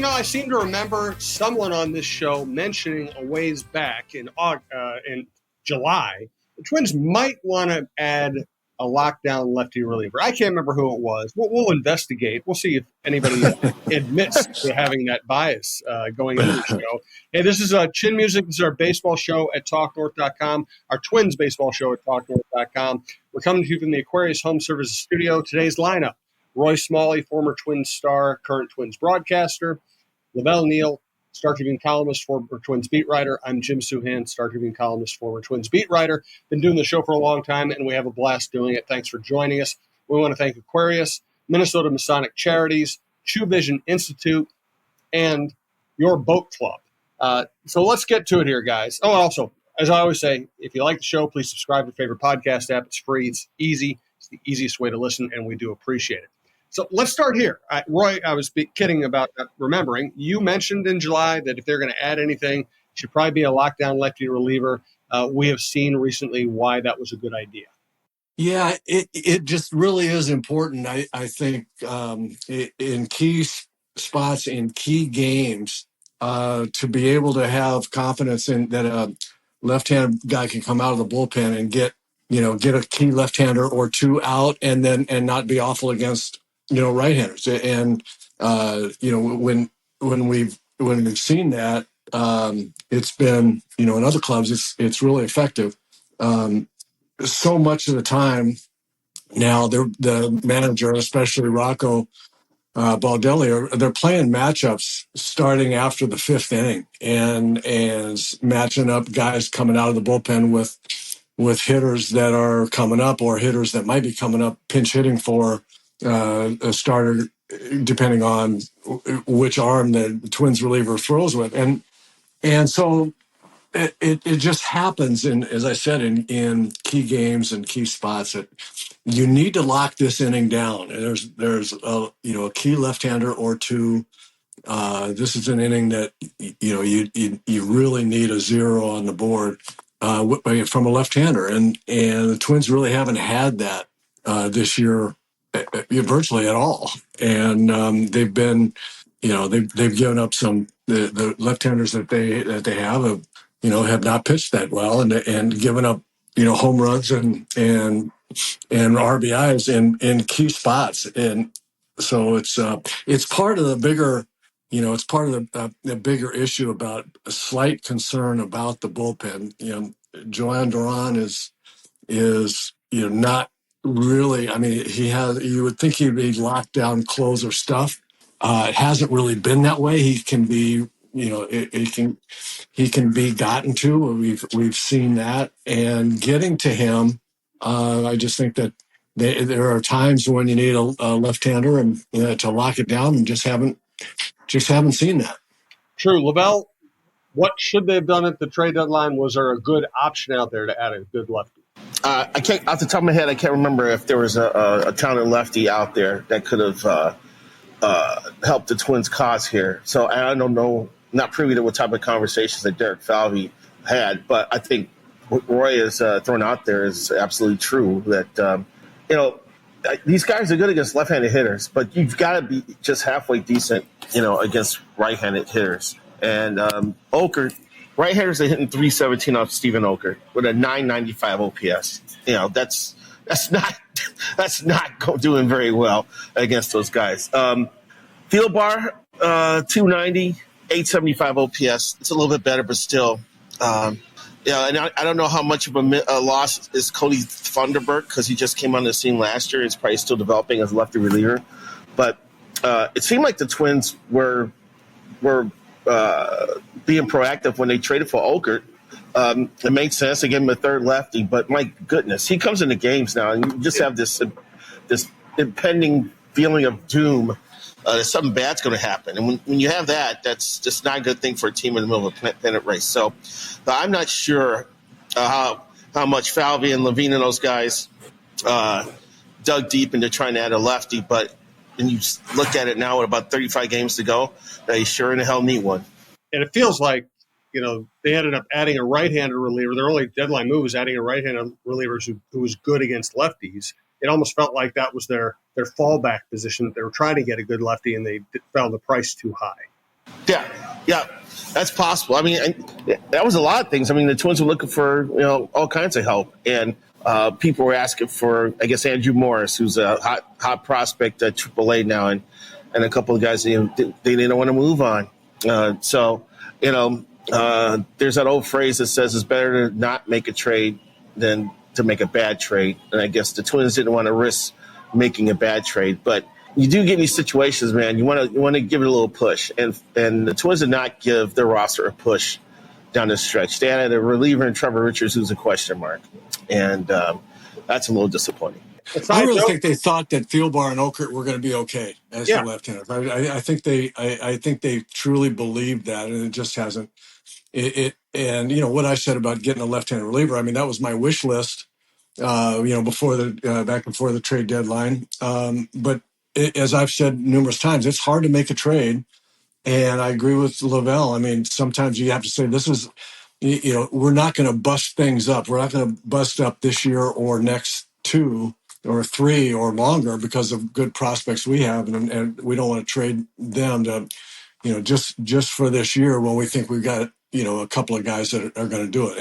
I seem to remember someone on this show mentioning a ways back in July, the Twins might want to add a lockdown lefty reliever. I can't remember who it was. We'll investigate. We'll see if anybody admits to having that bias going into the show. Hey, this is Chin Music. This is our baseball show at TalkNorth.com, our Twins baseball show at TalkNorth.com. We're coming to you from the Aquarius Home Services studio. Today's lineup: Roy Smalley, former Twins star, current Twins broadcaster; LaVelle, Neal, Star Tribune columnist, former Twins beat writer. I'm Jim Souhan, Star Tribune columnist, former Twins beat writer. Been doing the show for a long time, and we have a blast doing it. Thanks for joining us. We want to thank Aquarius, Minnesota Masonic Charities, True Vision Institute, and your boat club. So let's get to it here, guys. Oh, also, as I always say, if you like the show, please subscribe to your favorite podcast app. It's free. It's easy. It's the easiest way to listen, and we do appreciate it. So let's start here. Roy, I was kidding about remembering. You mentioned in July that if they're going to add anything, it should probably be a lockdown lefty reliever. We have seen recently why that was a good idea. Yeah, it just really is important, I think, in key spots, in key games, to be able to have confidence in that a left-hand guy can come out of the bullpen and get a key left-hander or two out and not be awful against right-handers. And when we've seen that, it's been in other clubs it's really effective. So much of the time now, the manager, especially Rocco Baldelli, they're playing matchups starting after the fifth inning and matching up guys coming out of the bullpen with hitters that are coming up or hitters that might be coming up, pinch hitting for a starter, depending on which arm the Twins reliever throws with. And so it just happens, as I said, in key games and key spots that you need to lock this inning down. And there's a key left-hander or two. This is an inning that you really need a zero on the board from a left-hander, and the Twins really haven't had that this year virtually at all. And they've been, they've given up some the left-handers that they have not pitched that well and given up home runs and RBIs in key spots. And so it's part of the bigger, it's part of the bigger issue about a slight concern about the bullpen. Joan Duran is not really. I mean, you would think he'd be locked down closer stuff. It hasn't really been that way. He can be, he can be gotten to. We've seen that, and getting to him. I just think that there are times when you need a left-hander and to lock it down, and just haven't seen that. True, LaVelle. What should they have done at the trade deadline? Was there a good option out there to add a good lefty? I can't, off the top of my head, I can't remember if there was a talented lefty out there that could have helped the Twins' cause here. So I don't know, not privy to what type of conversations that Derek Falvey had, but I think what Roy has thrown out there is absolutely true. That these guys are good against left-handed hitters, but you've got to be just halfway decent, against right-handed hitters. And Okert, right-handers are hitting 317 off Stephen Okert with a 995 OPS. That's not doing very well against those guys. Field bar 290, 875 OPS. It's a little bit better, but still. And I don't know how much of a loss is Cody Funderburk because he just came on the scene last year. He's probably still developing as a lefty reliever, but it seemed like the Twins were being proactive when they traded for Okert. It made sense to give him a third lefty, but my goodness, he comes into games now, and you just have this impending feeling of doom that something bad's going to happen. And when you have that, that's just not a good thing for a team in the middle of a pennant race. So I'm not sure how much Falvey and Levine and those guys dug deep into trying to add a lefty, but when you look at it now with about 35 games to go, they sure in the hell need one. And it feels like, they ended up adding a right-handed reliever. Their only deadline move was adding a right-handed reliever who was good against lefties. It almost felt like that was their fallback position, that they were trying to get a good lefty, and they found the price too high. Yeah, that's possible. I mean, that was a lot of things. I mean, the Twins were looking for all kinds of help, and people were asking for, I guess, Andrew Morris, who's a hot prospect at AAA now, and a couple of guys they didn't want to move on. So there's that old phrase that says it's better to not make a trade than to make a bad trade, and I guess the Twins didn't want to risk making a bad trade, but you do get in these situations, man. You want to give it a little push, and the Twins did not give their roster a push down the stretch. They had a reliever in Trevor Richards who's a question mark, and that's a little disappointing. I really think they thought that Thielbar and Okert were going to be okay as the left-handers. I think they truly believed that, and it just hasn't. And what I said about getting a left-handed reliever, I mean, that was my wish list. Before the trade deadline. But as I've said numerous times, it's hard to make a trade. And I agree with LaVelle. I mean, sometimes you have to say, this is, we're not going to bust things up. We're not going to bust up this year or next 2 or 3 or longer because of good prospects we have. And we don't want to trade them to, just for this year when we think we've got, a couple of guys that are going to do it.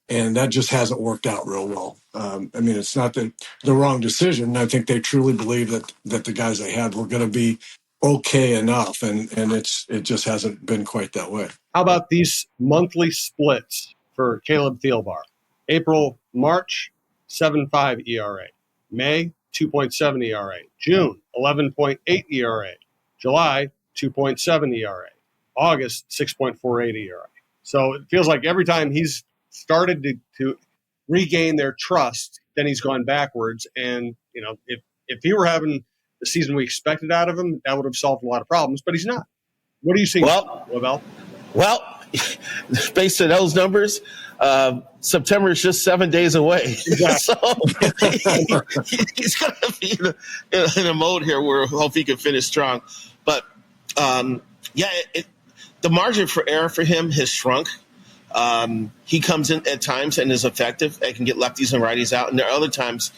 And that just hasn't worked out real well. I mean, it's not the wrong decision. I think they truly believe that the guys they had were going to be okay enough, and it just hasn't been quite that way. How about these monthly splits for Caleb Thielbar? April, March, 7.5 ERA. May, 2.7 ERA. June, 11.8 ERA. July, 2.7 ERA. August, 6.48 ERA. So it feels like every time he's started to regain their trust, then he's gone backwards. And, if he were having the season we expected out of him, that would have solved a lot of problems, but he's not. What do you see, LaVelle? Well, based on those numbers, September is just 7 days away. Exactly. So he's going to be in a mode here where I hope he can finish strong. But, the margin for error for him has shrunk. He comes in at times and is effective and can get lefties and righties out. And there are other times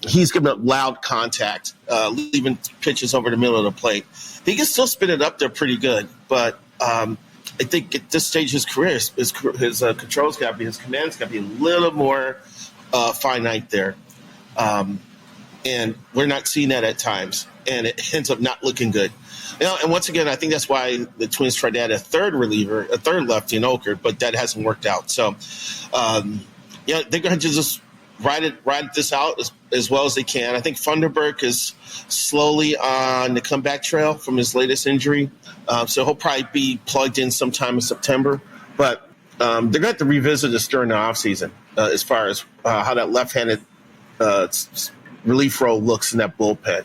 he's giving up loud contact, leaving pitches over the middle of the plate. He can still spin it up there pretty good. But I think at this stage of his career, his control's got to be, his command's got to be a little more finite there. And we're not seeing that at times. And it ends up not looking good. And once again, I think that's why the Twins tried to add a third reliever, a third lefty in Okert, but that hasn't worked out. So, they're going to just ride this out as well as they can. I think Funderburk is slowly on the comeback trail from his latest injury. So he'll probably be plugged in sometime in September. But they're going to have to revisit this during the offseason as far as how that left-handed relief role looks in that bullpen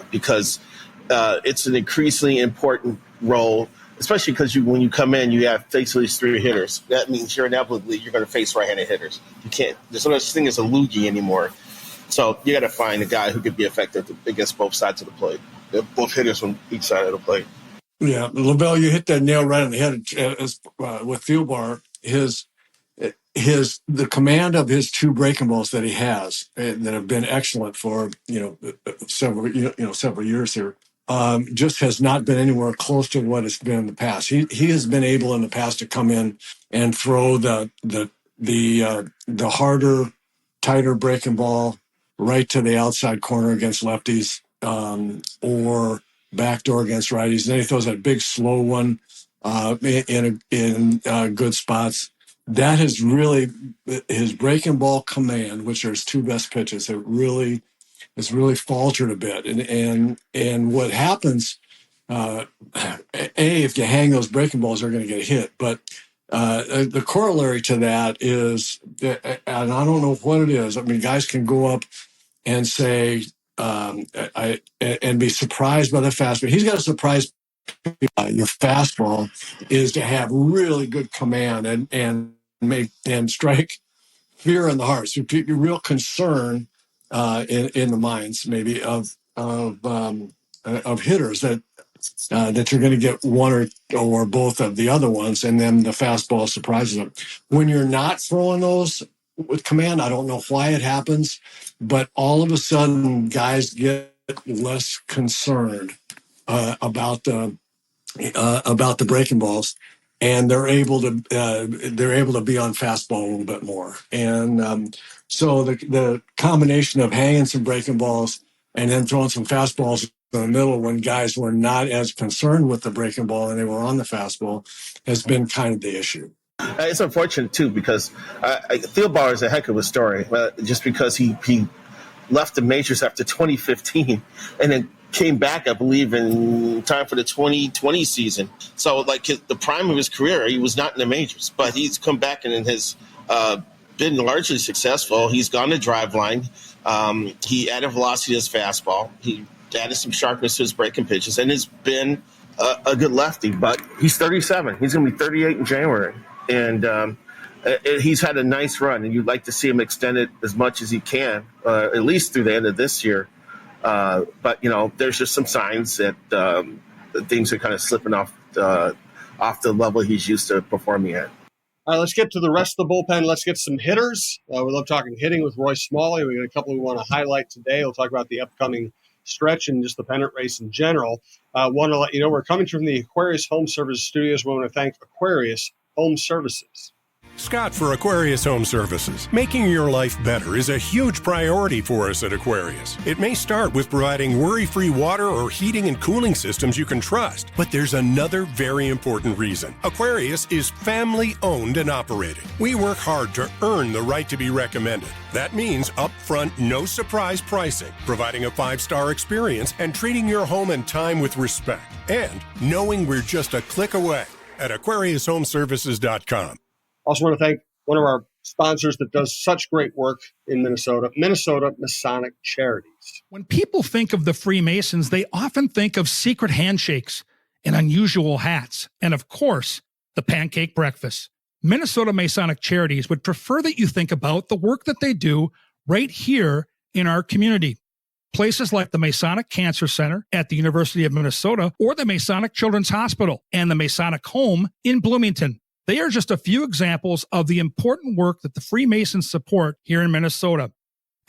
because – it's an increasingly important role, especially because when you come in, you have face these 3 hitters. That means you're inevitably you're going to face right-handed hitters. You can't. There's no such thing as a loogie anymore. So you got to find a guy who could be effective against both sides of the plate, both hitters on each side of the plate. Yeah, LaVelle, you hit that nail right on the head with Thielbar. The command of his 2 breaking balls that he has that have been excellent for several years here. Just has not been anywhere close to what it's been in the past. He has been able in the past to come in and throw the harder, tighter breaking ball right to the outside corner against lefties, or backdoor against righties. And then he throws that big slow one in good spots. That has really his breaking ball command, which are his 2 best pitches, has really faltered a bit. And what happens, if you hang those breaking balls, they're going to get hit. But the corollary to that is, and I don't know what it is. I mean, guys can go up and say, and be surprised by the fastball. He's got a surprise. Your fastball is to have really good command and strike fear in the hearts. Your real concern in the minds maybe of hitters that you're going to get one or both of the other ones, and then the fastball surprises them. When you're not throwing those with command, I don't know why it happens, but all of a sudden guys get less concerned about the about the breaking balls, and they're able to be on fastball a little bit more. And so the combination of hanging some breaking balls and then throwing some fastballs in the middle when guys were not as concerned with the breaking ball and they were on the fastball has been kind of the issue. It's unfortunate too because Thielbar is a heck of a story. Just because he left the majors after 2015 and then came back, I believe, in time for the 2020 season. So, like the prime of his career, he was not in the majors, but he's come back and has been largely successful. He's gone to driveline. He added velocity to his fastball. He added some sharpness to his breaking pitches, and has been a good lefty. But he's 37. He's going to be 38 in January, and he's had a nice run. And you'd like to see him extend it as much as he can, at least through the end of this year. But, there's just some signs that things are kind of slipping off the level he's used to performing at. All right, let's get to the rest of the bullpen. Let's get some hitters. We love talking hitting with Roy Smalley. We got a couple we want to highlight today. We'll talk about the upcoming stretch and just the pennant race in general. Want to let you know we're coming from the Aquarius Home Services Studios. We want to thank Aquarius Home Services. Scott for Aquarius Home Services. Making your life better is a huge priority for us at Aquarius. It may start with providing worry-free water or heating and cooling systems you can trust, but there's another very important reason. Aquarius is family-owned and operated. We work hard to earn the right to be recommended. That means upfront, no-surprise pricing, providing a 5-star experience, and treating your home and time with respect. And knowing we're just a click away at AquariusHomeservices.com. Also want to thank one of our sponsors that does such great work in Minnesota, Minnesota Masonic Charities. When people think of the Freemasons, they often think of secret handshakes and unusual hats, and of course, the pancake breakfast. Minnesota Masonic Charities would prefer that you think about the work that they do right here in our community. Places like the Masonic Cancer Center at the University of Minnesota or the Masonic Children's Hospital and the Masonic Home in Bloomington. They are just a few examples of the important work that the Freemasons support here in Minnesota.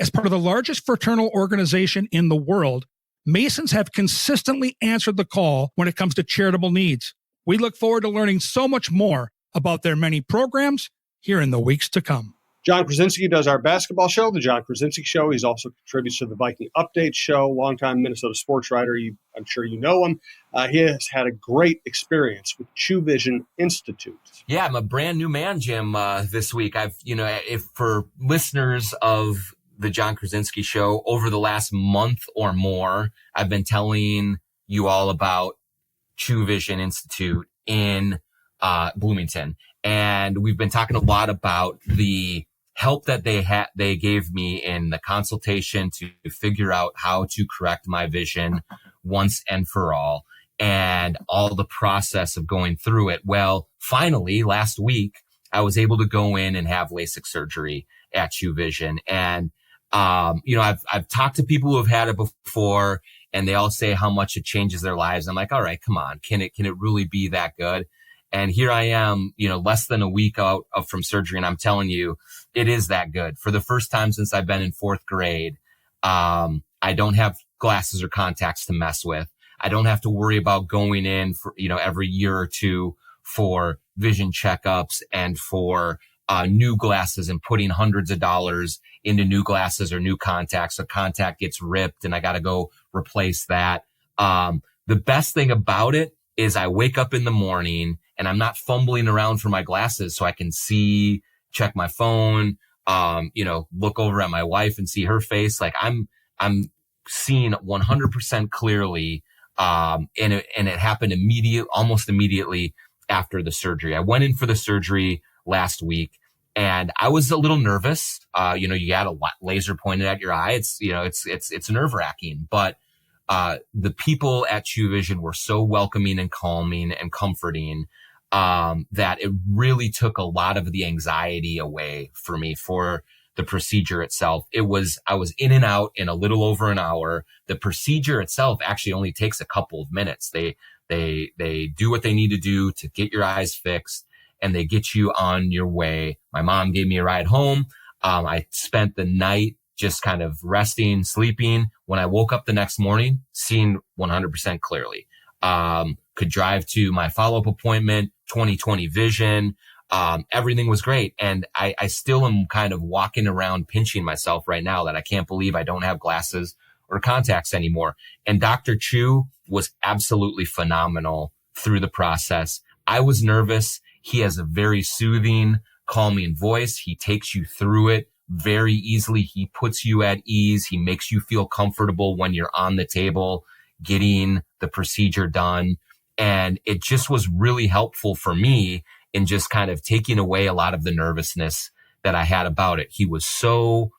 As part of the largest fraternal organization in the world, Masons have consistently answered the call when it comes to charitable needs. We look forward to learning so much more about their many programs here in the weeks to come. John Krasinski does our basketball show, The John Krasinski Show. He's also contributes to the Viking Update Show, longtime Minnesota sports writer. I'm sure you know him. He has had a great experience with True Vision Institute. Yeah, I'm a brand new man, Jim, this week. If for listeners of The John Krasinski Show, over the last month or more, I've been telling you all about True Vision Institute in Bloomington. And we've been talking a lot about the help that they gave me in the consultation to figure out how to correct my vision once and for all, and all the process of going through it. Well, finally, last week, I was able to go in and have LASIK surgery at True Vision. And, I've talked to people who have had it before, and they all say how much it changes their lives. I'm like, all right, come on. Can it really be that good? And here I am, less than a week out from surgery. And I'm telling you, it is that good. For the first time since I've been in 4th grade, I don't have glasses or contacts to mess with. I don't have to worry about going in for, every year or two for vision checkups and for new glasses and putting hundreds of dollars into new glasses or new contacts. A contact gets ripped and I got to go replace that. The best thing about it is I wake up in the morning and I'm not fumbling around for my glasses so I can see, check my phone, look over at my wife and see her face. Like I'm seeing 100% clearly. And it happened almost immediately after the surgery. I went in for the surgery last week and I was a little nervous. You had a laser pointed at your eye. It's nerve wracking, but the people at True Vision were so welcoming and calming and comforting, that it really took a lot of the anxiety away for me for the procedure itself. I was in and out in a little over an hour. The procedure itself actually only takes a couple of minutes. They do what they need to do to get your eyes fixed and they get you on your way. My mom gave me a ride home. I spent the night just kind of resting, sleeping. When I woke up the next morning, seeing 100% clearly. Could drive to my follow-up appointment, 20/20 vision. Everything was great. And I still am kind of walking around pinching myself right now that I can't believe I don't have glasses or contacts anymore. And Dr. Chu was absolutely phenomenal through the process. I was nervous. He has a very soothing, calming voice. He takes you through it very easily. He puts you at ease. He makes you feel comfortable when you're on the table getting the procedure done. And it just was really helpful for me in just kind of taking away a lot of the nervousness that I had about it. He was so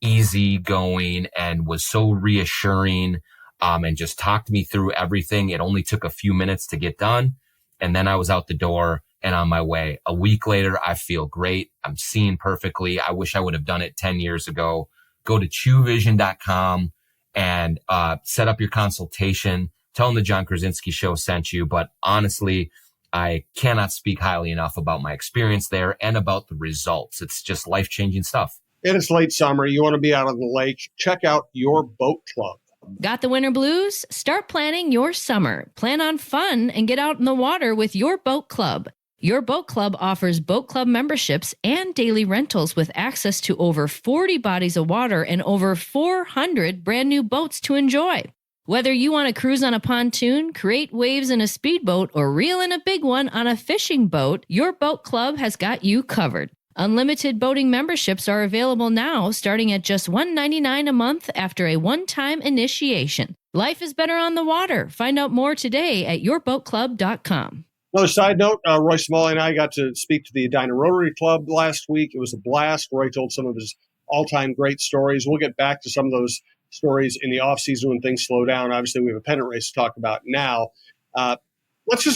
easygoing and was so reassuring, and just talked me through everything. It only took a few minutes to get done. And then I was out the door and on my way. A week later, I feel great. I'm seeing perfectly. I wish I would have done it 10 years ago. Go to chuvision.com and set up your consultation. Tell them the John Krasinski Show sent you. But honestly, I cannot speak highly enough about my experience there and about the results. It's just life-changing stuff. It is late summer. You want to be out on the lake. Check out your boat club. Got the winter blues? Start planning your summer. Plan on fun and get out in the water with your boat club. Your boat club offers boat club memberships and daily rentals with access to over 40 bodies of water and over 400 brand new boats to enjoy. Whether you want to cruise on a pontoon, create waves in a speedboat, or reel in a big one on a fishing boat, your boat club has got you covered. Unlimited boating memberships are available now, starting at just $199 a month after a one-time initiation. Life is better on the water. Find out more today at yourboatclub.com. Another side note, Roy Smalley and I got to speak to the Edina Rotary Club last week. It was a blast. Roy told some of his all-time great stories. We'll get back to some of those stories in the offseason when things slow down. Obviously, we have a pennant race to talk about now. Let's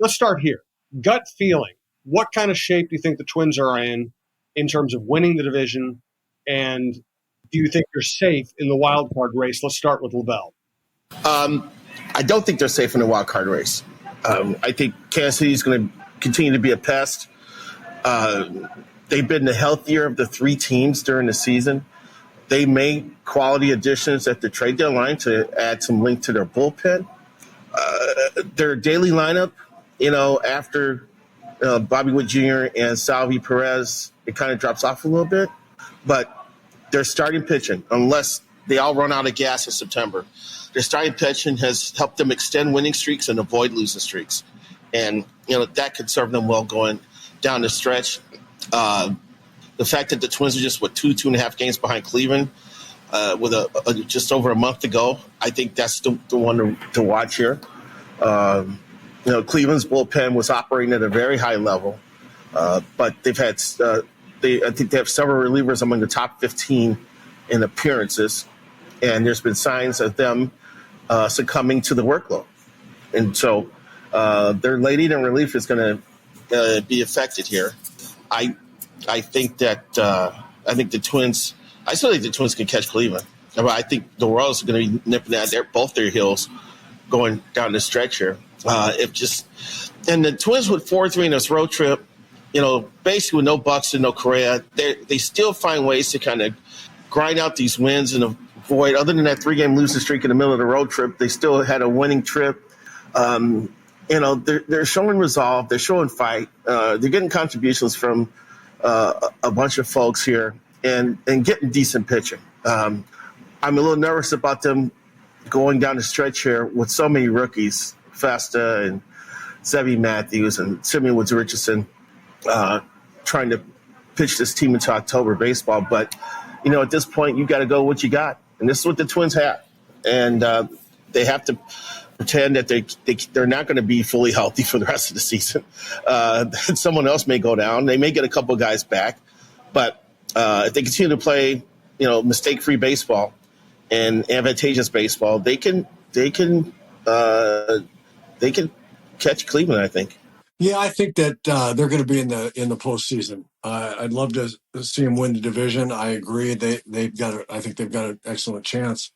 start here. Gut feeling. What kind of shape do you think the Twins are in terms of winning the division? And do you think you're safe in the wild card race? Let's start with LaVelle. I don't think they're safe in the wild card race. I think Kansas City is going to continue to be a pest. They've been the healthier of the three teams during the season. They made quality additions at the trade deadline to add some length to their bullpen. Their daily lineup, after Bobby Witt Jr. and Salvi Perez, it kind of drops off a little bit. But their starting pitching, unless they all run out of gas in September, their starting pitching has helped them extend winning streaks and avoid losing streaks. And, that could serve them well going down the stretch. The fact that the Twins are just, 2.5 games behind Cleveland with just over a month to go, I think that's the one to watch here. Cleveland's bullpen was operating at a very high level, but they've had I think they have several relievers among the top 15 in appearances, and there's been signs of them succumbing to the workload. And so their late in relief is going to be affected here. I think that the Twins. I still think the Twins can catch Cleveland. I think the Royals are going to be nipping at both their heels going down the stretch here. And the Twins with 4-3 in this road trip, basically with no Buxton, no Correa, they still find ways to kind of grind out these wins and avoid. Other than that 3-game losing streak in the middle of the road trip, they still had a winning trip. They're showing resolve. They're showing fight. They're getting contributions from a bunch of folks here and getting decent pitching. I'm a little nervous about them going down the stretch here with so many rookies, Festa and Sevy Matthews and Simeon Woods Richardson, trying to pitch this team into October baseball. But, at this point, you got to go what you got. And this is what the Twins have. And they have to pretend that they're not going to be fully healthy for the rest of the season. Someone else may go down. They may get a couple of guys back. But if they continue to play, mistake-free baseball and advantageous baseball, they can catch Cleveland, I think. Yeah, I think that they're going to be in the postseason. I'd love to see them win the division. I agree. I think they've got an excellent chance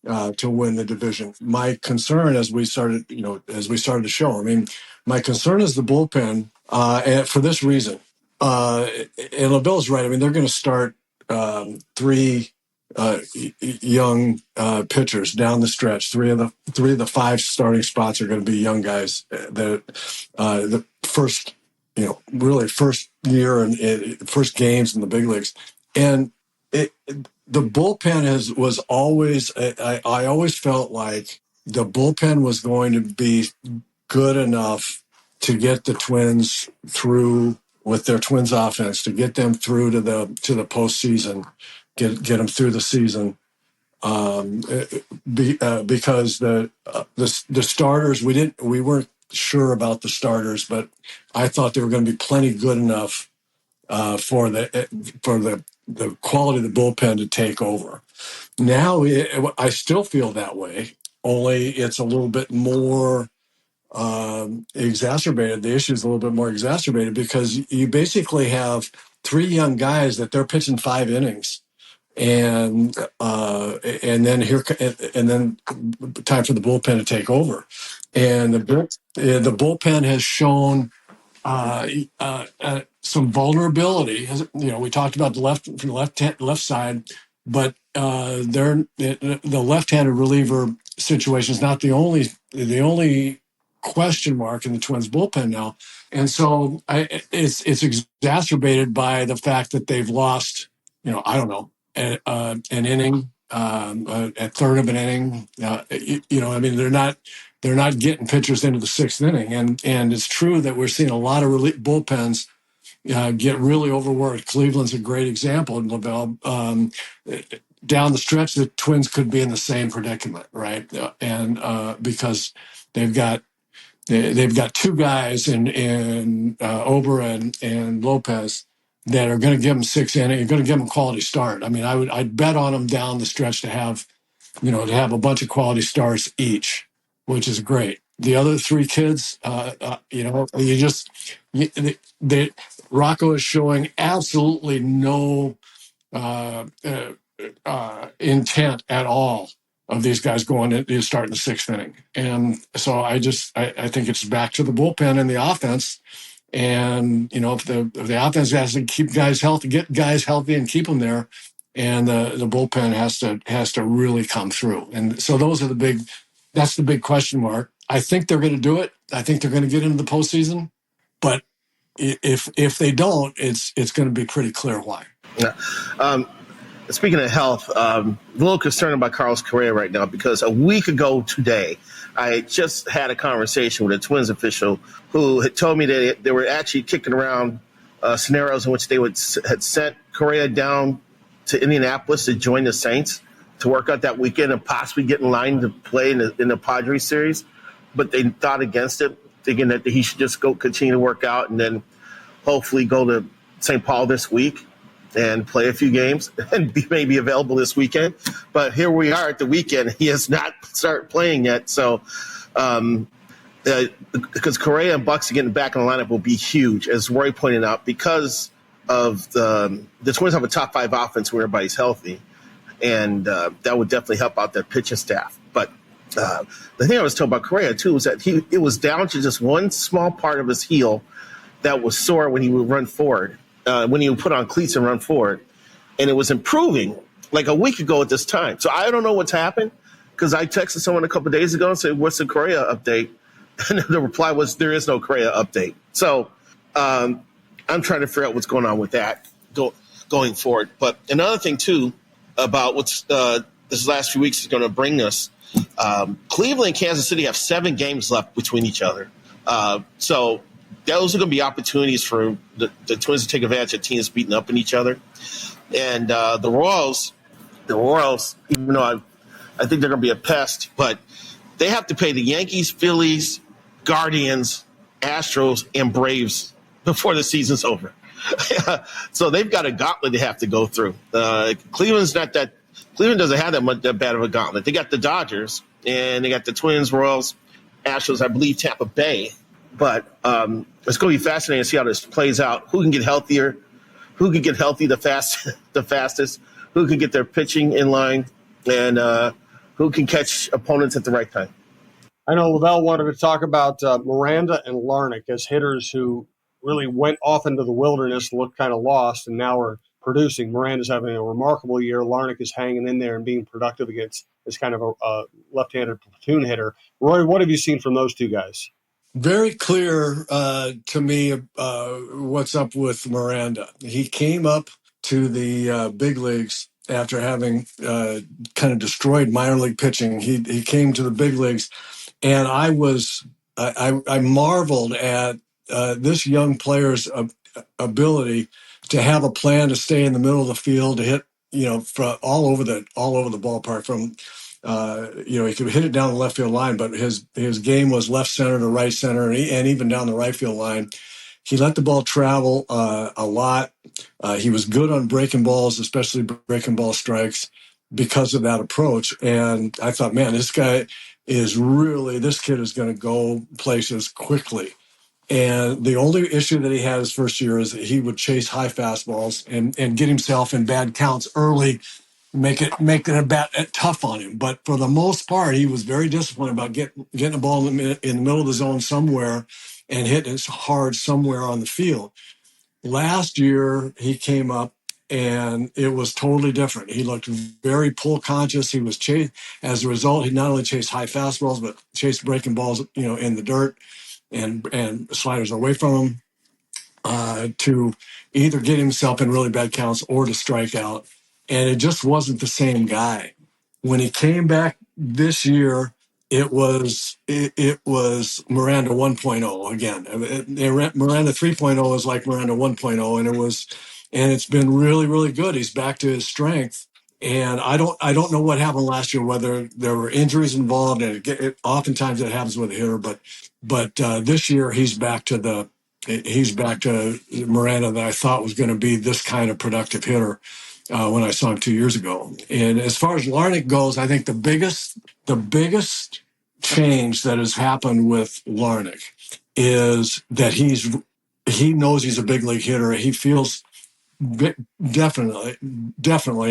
to win the division. My concern, as we started the show, my concern is the bullpen, and for this reason. And LaVelle's right. They're going to start 3 young pitchers down the stretch. Three of the five starting spots are going to be young guys. The first, really first year and first games in the big leagues, and the bullpen was always. I always felt like the bullpen was going to be good enough to get the Twins through with their Twins offense, to get them through to the postseason, get them through the season. Because the starters, we weren't sure about the starters, but I thought they were going to be plenty good enough for the quality of the bullpen to take over. Now I still feel that way, only it's a little bit more exacerbated. The issue is a little bit more exacerbated because you basically have three young guys that they're pitching 5 innings, and then time for the bullpen to take over, and the bullpen has shown some vulnerability. We talked about the left side, but the left-handed reliever situation is not the only question mark in the Twins bullpen now, and so it's exacerbated by the fact that they've lost, I don't know, an inning, a third of an inning. I mean, they're not getting pitchers into the 6th inning, and it's true that we're seeing a lot of bullpens get really overworked. Cleveland's a great example, and LaVelle. Down the stretch, the Twins could be in the same predicament, right? Because they've got two guys in Ober and Lopez that are going to give them 6 innings. You're going to give them a quality start. I mean, I'd bet on them down the stretch to have a bunch of quality starts each, which is great. The other 3 kids, Rocco is showing absolutely no intent at all of these guys going to start in the 6th inning. And so I think it's back to the bullpen and the offense. And, if the offense has to keep guys healthy, get guys healthy and keep them there, and the bullpen has to really come through. And so that's the big question mark. I think they're going to do it. I think they're going to get into the postseason, but if they don't, it's going to be pretty clear why. Yeah. Speaking of health, a little concerned about Carlos Correa right now, because a week ago today, I just had a conversation with a Twins official who had told me that they were actually kicking around scenarios in which they had sent Correa down to Indianapolis to join the Saints to work out that weekend and possibly get in line to play in the Padres series. But they thought against it, thinking that he should just continue to work out and then hopefully go to St. Paul this week and play a few games and be maybe available this weekend. But here we are at the weekend. He has not started playing yet. So because Correa and Bucks getting back in the lineup will be huge, as Roy pointed out, because of the Twins have a top 5 offense where everybody's healthy. And that would definitely help out their pitching staff. But the thing I was told about Correa, too, was that it was down to just one small part of his heel that was sore when he would run forward. When he would put on cleats and run forward. And it was improving like a week ago at this time. So I don't know what's happened, because I texted someone a couple of days ago and said, what's the Correa update? And the reply was, there is no Correa update. So I'm trying to figure out what's going on with that going forward. But another thing, too, about what's this last few weeks is going to bring us, Cleveland and Kansas City have 7 games left between each other. So those are going to be opportunities for the Twins to take advantage of teams beating up on each other. And the Royals, even though I think they're going to be a pest, but they have to play the Yankees, Phillies, Guardians, Astros, and Braves before the season's over. So they've got a gauntlet they have to go through. Cleveland doesn't have that bad of a gauntlet. They got the Dodgers, and they got the Twins, Royals, Astros, I believe Tampa Bay. But it's going to be fascinating to see how this plays out. Who can get healthier? Who can get healthy the fastest? Who can get their pitching in line? And who can catch opponents at the right time? I know LaVelle wanted to talk about Miranda and Larnach as hitters who really went off into the wilderness, looked kind of lost, and now are producing. Miranda's having a remarkable year. Larnach is hanging in there and being productive against this kind of a left-handed platoon hitter. Roy, what have you seen from those two guys? Very clear to me what's up with Miranda. He came up to the big leagues after having kind of destroyed minor league pitching. He came to the big leagues, and I marveled at this young player's ability to have a plan to stay in the middle of the field, to hit from all over the ballpark. From he could hit it down the left field line, but his game was left center to right center, and even down the right field line. He let the ball travel a lot. He was good on breaking balls, especially breaking ball strikes, because of that approach. And I thought, man, this kid is going to go places quickly. And the only issue that he had his first year is that he would chase high fastballs and get himself in bad counts early, make it a bat tough on him. But for the most part, he was very disciplined about getting the ball in the middle of the zone somewhere and hitting it hard somewhere on the field. Last year, he came up and it was totally different. He looked very pull conscious. He was as a result, he not only chased high fastballs, but chased breaking balls, in the dirt and sliders away from him, to either get himself in really bad counts or to strike out. And it just wasn't the same guy. When he came back this year, it was Miranda 1.0 again. Miranda 3.0 is like Miranda 1.0, and it's been really, really good. He's back to his strength. And I don't know what happened last year, whether there were injuries involved, and oftentimes it happens with a hitter. But this year he's back to Miranda that I thought was going to be this kind of productive hitter when I saw him 2 years ago. And as far as Larnach goes, I think the biggest change that has happened with Larnach is that he knows he's a big league hitter. He feels definitely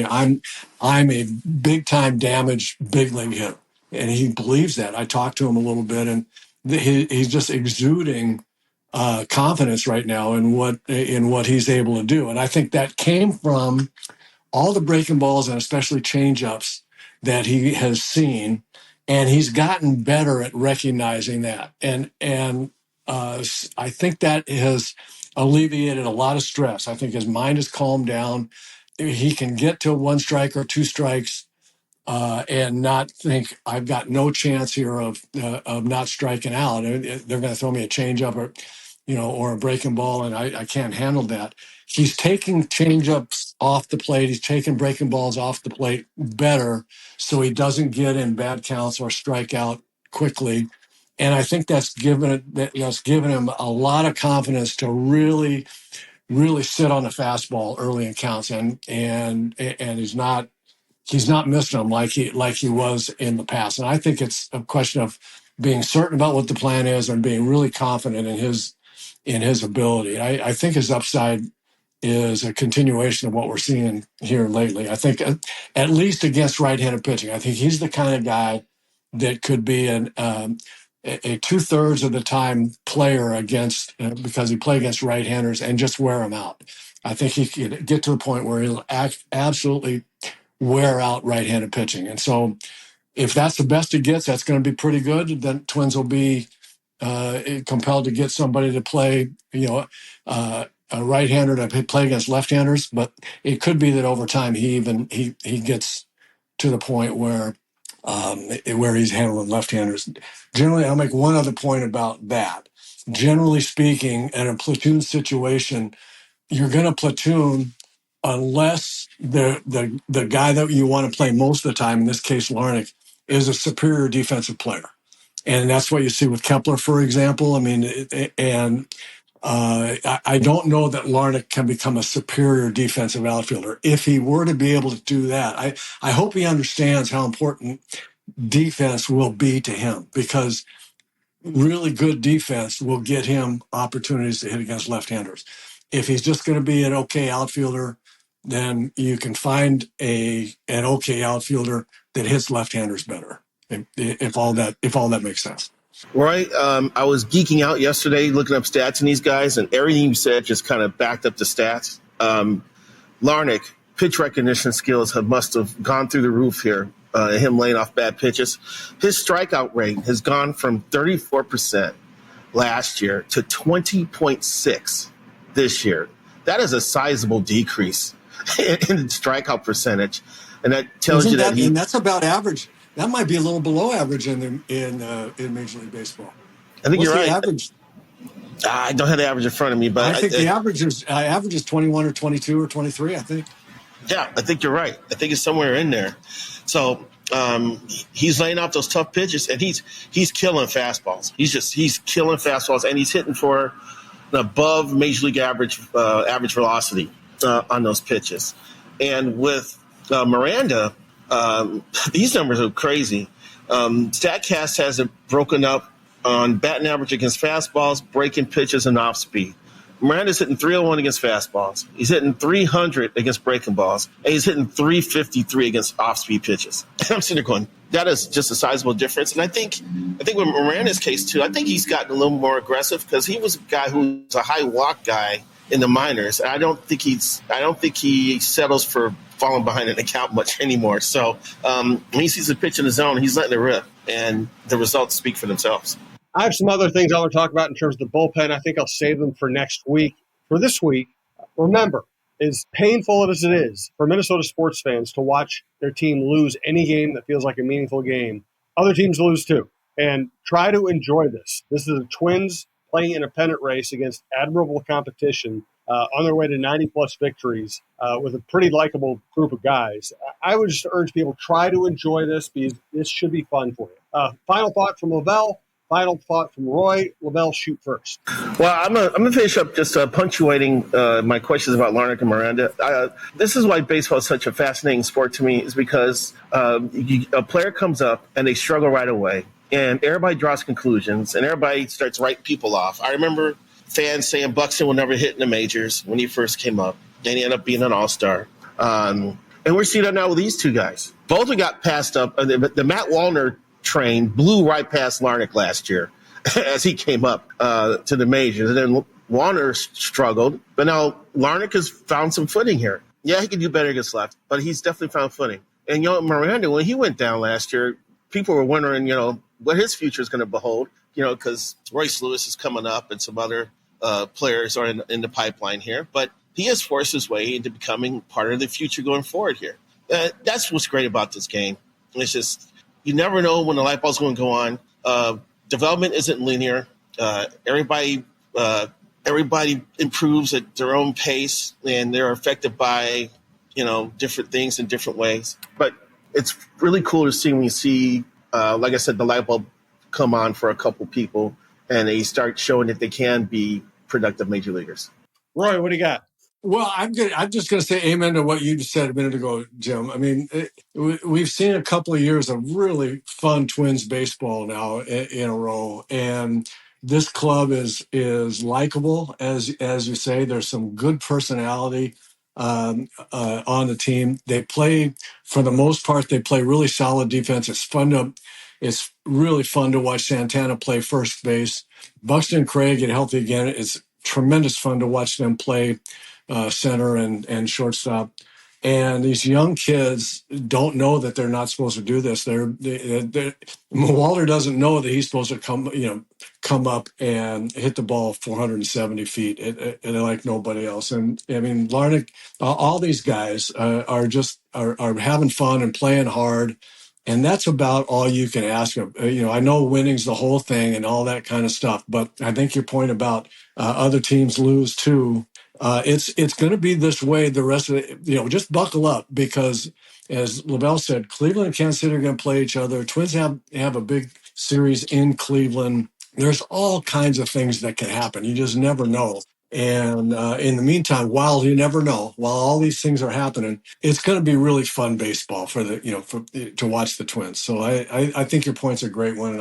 I'm a big time damaged big league hitter, and he believes that. I talked to him a little bit, and he's just exuding confidence right now in what he's able to do. And I think that came from all the breaking balls and especially change-ups that he has seen, and he's gotten better at recognizing that. And I think that has alleviated a lot of stress. I think his mind has calmed down. He can get to one strike or two strikes and not think, I've got no chance here of not striking out. They're going to throw me a changeup or a breaking ball, and I can't handle that. He's taking changeups off the plate. He's taking breaking balls off the plate better, so he doesn't get in bad counts or strike out quickly. And I think that's given him a lot of confidence to really, really sit on a fastball early in counts, and he's not missing them like he was in the past. And I think it's a question of being certain about what the plan is and being really confident in his ability. I think his upside is a continuation of what we're seeing here lately. I think at least against right-handed pitching, I think he's the kind of guy that could be a 2/3 of the time player against because he play against right-handers and just wear them out. I think he could get to the point where he'll absolutely wear out right-handed pitching. And so if that's the best it gets, that's going to be pretty good. Then Twins will be compelled to get somebody to play, a right-hander to play against left-handers. But it could be that over time he gets to the point where he's handling left-handers. Generally, I'll make one other point about that. Generally speaking, in a platoon situation, you're going to platoon unless the guy that you want to play most of the time, in this case Larnach, is a superior defensive player. And that's what you see with Kepler, for example. I mean, I don't know that Larnach can become a superior defensive outfielder. If he were to be able to do that, I hope he understands how important defense will be to him, because really good defense will get him opportunities to hit against left-handers. If he's just going to be an okay outfielder, then you can find an okay outfielder that hits left-handers better. If all that makes sense. Right. I was geeking out yesterday looking up stats in these guys, and everything you said just kind of backed up the stats. Larnach, pitch recognition skills must have gone through the roof here. Him laying off bad pitches. His strikeout rate has gone from 34% last year to 20.6 this year. That is a sizable decrease in strikeout percentage, and that tells you that and that's about average. That might be a little below average in Major League Baseball. I think you're right. Average? I don't have the average in front of me, but I think the average is 21 or 22 or 23. I think. Yeah, I think you're right. I think it's somewhere in there. So he's laying off those tough pitches, and he's killing fastballs. He's killing fastballs, and he's hitting for an above major league average velocity on those pitches. And with Miranda, these numbers are crazy. Statcast has it broken up on batting average against fastballs, breaking pitches, and off speed. Miranda's hitting 301 against fastballs. He's hitting 300 against breaking balls, and he's hitting 353 against off-speed pitches. I'm sitting there going, that is just a sizable difference. And I think with Miranda's case too, I think he's gotten a little more aggressive because he was a guy who was a high walk guy in the minors. And I don't think he settles for falling behind an account much anymore. So when he sees a pitch in the zone, he's letting it rip, and the results speak for themselves. I have some other things I want to talk about in terms of the bullpen. I think I'll save them for next week. For this week, remember, as painful as it is for Minnesota sports fans to watch their team lose any game that feels like a meaningful game, other teams lose too. And try to enjoy this. This is the Twins playing in a pennant race against admirable competition on their way to 90-plus victories with a pretty likable group of guys. I would just urge people, try to enjoy this because this should be fun for you. Final thought from LaVelle. Final thought from Roy. LaVelle, shoot first. Well, I'm gonna finish up just punctuating my questions about Larnach and Miranda. This is why baseball is such a fascinating sport to me, is because a player comes up and they struggle right away, and everybody draws conclusions, and everybody starts writing people off. I remember fans saying Buxton will never hit in the majors when he first came up, and he ended up being an all-star. And we're seeing that now with these two guys. Both have got passed up. The Matt Wallner train blew right past Larnach last year as he came up to the majors. And then Warner struggled, but now Larnach has found some footing here. Yeah, he can do better against left, but he's definitely found footing. And, Miranda, when he went down last year, people were wondering, what his future is going to behold, because Royce Lewis is coming up and some other players are in the pipeline here. But he has forced his way into becoming part of the future going forward here. That's what's great about this game. It's just, you never know when the light bulb's going to go on. Development isn't linear. Everybody improves at their own pace, and they're affected by, different things in different ways. But it's really cool to see when you see, like I said, the light bulb come on for a couple people, and they start showing that they can be productive major leaguers. Roy, what do you got? Well, I'm just going to say amen to what you just said a minute ago, Jim. I mean, we've seen a couple of years of really fun Twins baseball now in a row, and this club is likable, as you say. There's some good personality on the team. They play, for the most part, they play really solid defense. It's really fun to watch Santana play first base. Buxton and Craig get healthy again. It's tremendous fun to watch them play center and shortstop. And these young kids don't know that they're not supposed to do this. Walter doesn't know that he's supposed to come up and hit the ball 470 feet and like nobody else. And I mean, Larnach, all these guys are having fun and playing hard. And that's about all you can ask of. I know winning's the whole thing and all that kind of stuff, but I think your point about other teams lose too. It's going to be this way the rest of it. Just buckle up, because as LaVelle said, Cleveland and Kansas City are going to play each other. Twins have a big series in Cleveland. There's all kinds of things that can happen. You just never know. And in the meantime, while all these things are happening, it's going to be really fun baseball to watch the Twins. So I think your point's a great one,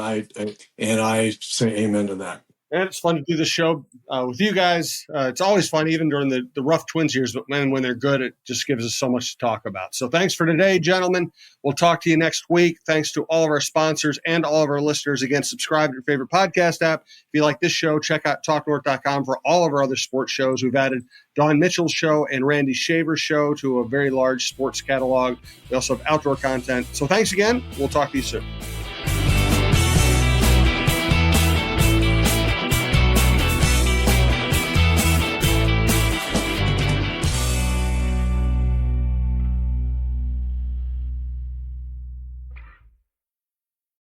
and I say amen to that. And it's fun to do the show with you guys. It's always fun, even during the rough Twins years. But when they're good, it just gives us so much to talk about. So thanks for today, gentlemen. We'll talk to you next week. Thanks to all of our sponsors and all of our listeners. Again, subscribe to your favorite podcast app. If you like this show, check out talknorth.com for all of our other sports shows. We've added Don Mitchell's show and Randy Shaver's show to a very large sports catalog. We also have outdoor content. So thanks again. We'll talk to you soon.